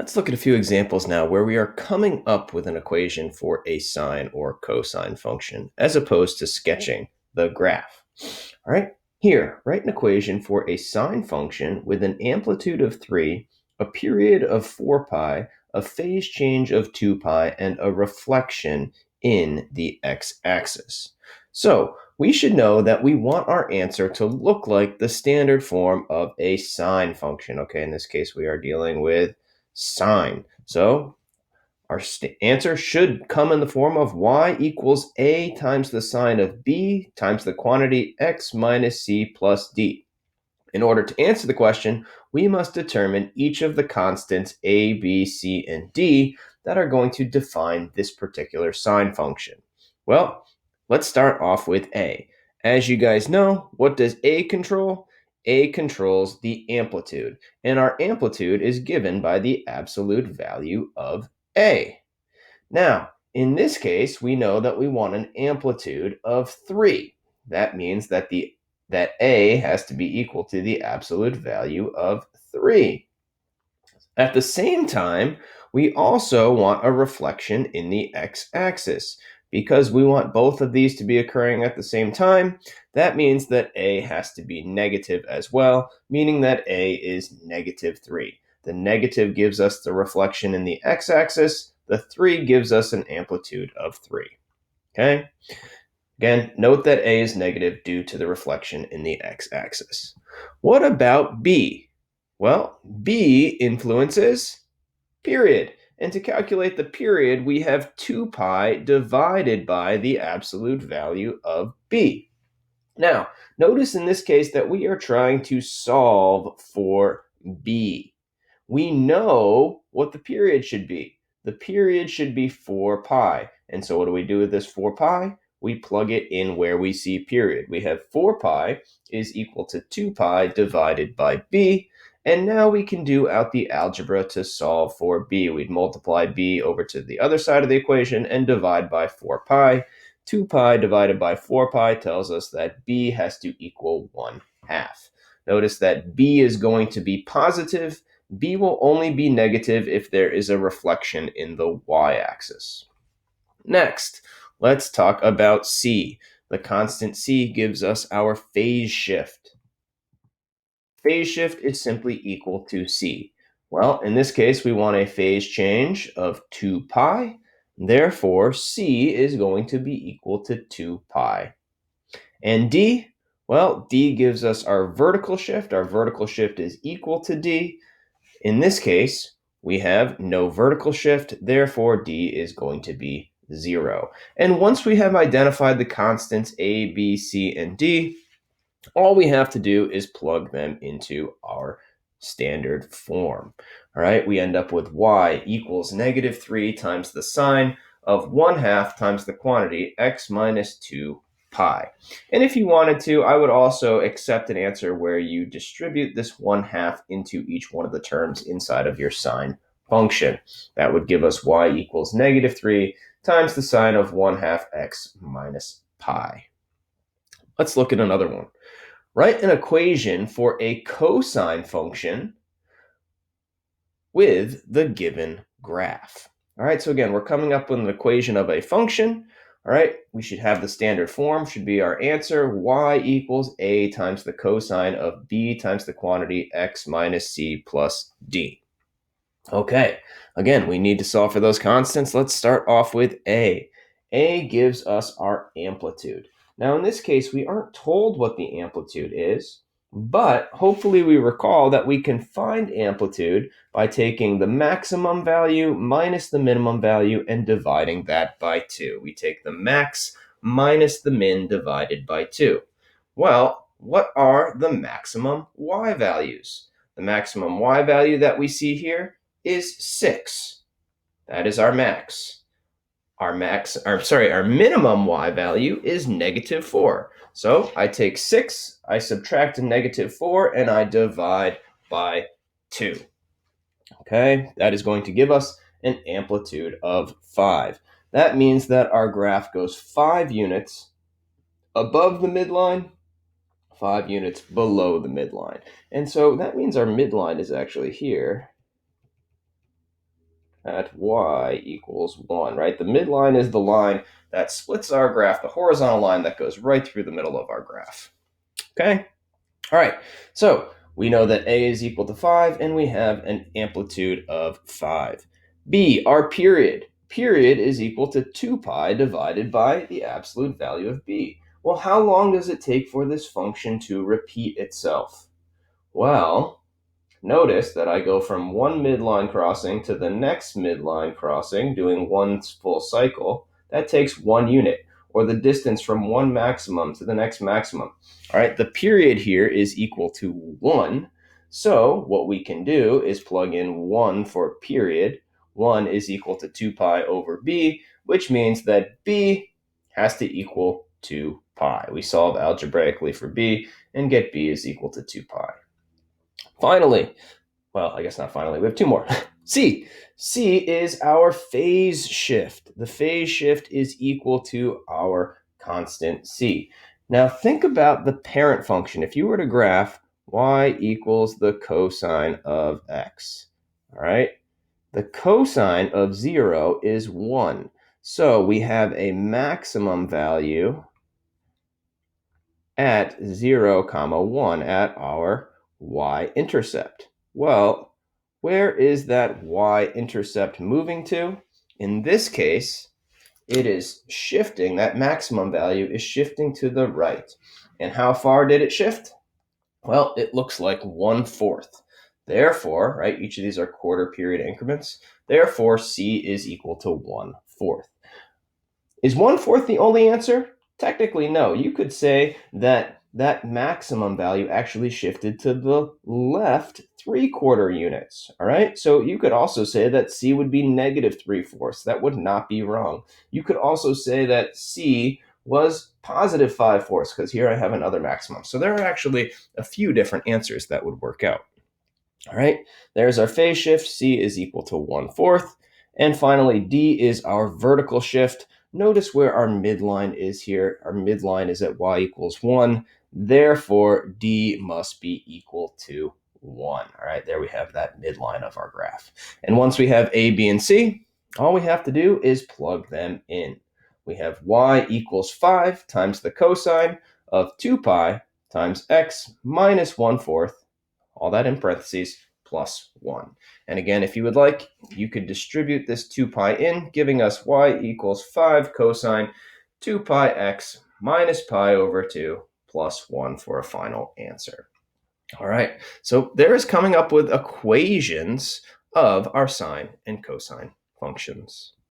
Let's look at a few examples now where we are coming up with an equation for a sine or cosine function, as opposed to sketching the graph. All right, here, write an equation for a sine function with an amplitude of 3, a period of 4 pi, a phase change of 2 pi, and a reflection in the x-axis. So we should know that we want our answer to look like the standard form of a sine function. Okay, in this case, we are dealing with sine. So our answer should come in the form of y equals a times the sine of b times the quantity x minus c plus d. In order to answer the question, we must determine each of the constants a, b, c, and d that are going to define this particular sine function. Well, let's start off with a. As you guys know, what does a control? A controls the amplitude, and our amplitude is given by the absolute value of a. Now, in this case, we know that we want an amplitude of 3. That means that a has to be equal to the absolute value of 3. At the same time, we also want a reflection in the x-axis. Because we want both of these to be occurring at the same time, that means that a has to be negative as well, meaning that a is negative 3. The negative gives us the reflection in the x-axis. The 3 gives us an amplitude of 3. Okay? Again, note that a is negative due to the reflection in the x-axis. What about b? Well, b influences period. And to calculate the period, we have 2 pi divided by the absolute value of b. Now, notice in this case that we are trying to solve for b. We know what the period should be. The period should be 4 pi. And so what do we do with this 4 pi? We plug it in where we see period. We have 4 pi is equal to 2 pi divided by b. And now we can do out the algebra to solve for b. We'd multiply b over to the other side of the equation and divide by 4 pi. 2 pi divided by 4 pi tells us that b has to equal 1/2. Notice that b is going to be positive. B will only be negative if there is a reflection in the y-axis. Next, let's talk about c. The constant c gives us our phase shift. Phase shift is simply equal to c. Well, in this case, we want a phase change of 2 pi. Therefore, c is going to be equal to 2 pi. And d, well, d gives us our vertical shift. Our vertical shift is equal to d. In this case, we have no vertical shift, therefore d is going to be 0. And once we have identified the constants a, b, c, and d, all we have to do is plug them into our standard form. All right, we end up with y equals negative 3 times the sine of 1/2 times the quantity x minus 2 pi. And if you wanted to, I would also accept an answer where you distribute this 1/2 into each one of the terms inside of your sine function. That would give us y equals negative 3 times the sine of 1/2 x minus pi. Let's look at another one. Write an equation for a cosine function with the given graph. All right, so again, we're coming up with an equation of a function. All right, we should have the standard form, should be our answer. Y equals a times the cosine of b times the quantity x minus c plus d. Okay, again, we need to solve for those constants. Let's start off with a. A gives us our amplitude. Now, in this case, we aren't told what the amplitude is, but hopefully we recall that we can find amplitude by taking the maximum value minus the minimum value and dividing that by 2. We take the max minus the min divided by 2. Well, what are the maximum y values? The maximum y value that we see here is 6. That is our max. Our minimum y value is negative 4. So I take 6, I subtract a negative 4, and I divide by 2. Okay, that is going to give us an amplitude of 5. That means that our graph goes 5 units above the midline, 5 units below the midline. And so that means our midline is actually here. at y equals 1, right? The midline is the line that splits our graph, the horizontal line that goes right through the middle of our graph. Okay? All right, so we know that a is equal to 5, and we have an amplitude of 5. B, our period. Period is equal to 2 pi divided by the absolute value of b. Well, how long does it take for this function to repeat itself? Well, notice that I go from one midline crossing to the next midline crossing, doing one full cycle. That takes 1 unit, or the distance from one maximum to the next maximum. All right, the period here is equal to 1. So what we can do is plug in 1 for period. 1 is equal to 2 pi over b, which means that b has to equal 2 pi. We solve algebraically for b and get b is equal to 2 pi. Finally, well, I guess not finally, we have two more. C. C is our phase shift. The phase shift is equal to our constant c. Now think about the parent function. If you were to graph y equals the cosine of x, all right? The cosine of 0 is 1. So we have a maximum value at 0, 1 at our y-intercept. Well, where is that y-intercept moving to? In this case, it is shifting. That maximum value is shifting to the right. And how far did it shift? Well, it looks like 1/4. Therefore, right, each of these are quarter period increments. Therefore, c is equal to 1/4. Is 1/4 the only answer? Technically, no. You could say that that maximum value actually shifted to the left 3/4 units. All right. So you could also say that c would be -3/4. That would not be wrong. You could also say that c was +5/4 because here I have another maximum. So there are actually a few different answers that would work out. All right. There's our phase shift. C is equal to 1/4. And finally, D is our vertical shift. Notice where our midline is here. Our midline is at y equals 1. Therefore, D must be equal to 1. All right, there we have that midline of our graph. And once we have A, B, and C, all we have to do is plug them in. We have y equals 5 times the cosine of 2 pi times x minus 1/4, all that in parentheses, plus 1. And again, if you would like, you could distribute this 2 pi in, giving us y equals 5 cosine 2 pi x minus pi over 2 plus 1 for a final answer. All right, so there is coming up with equations of our sine and cosine functions.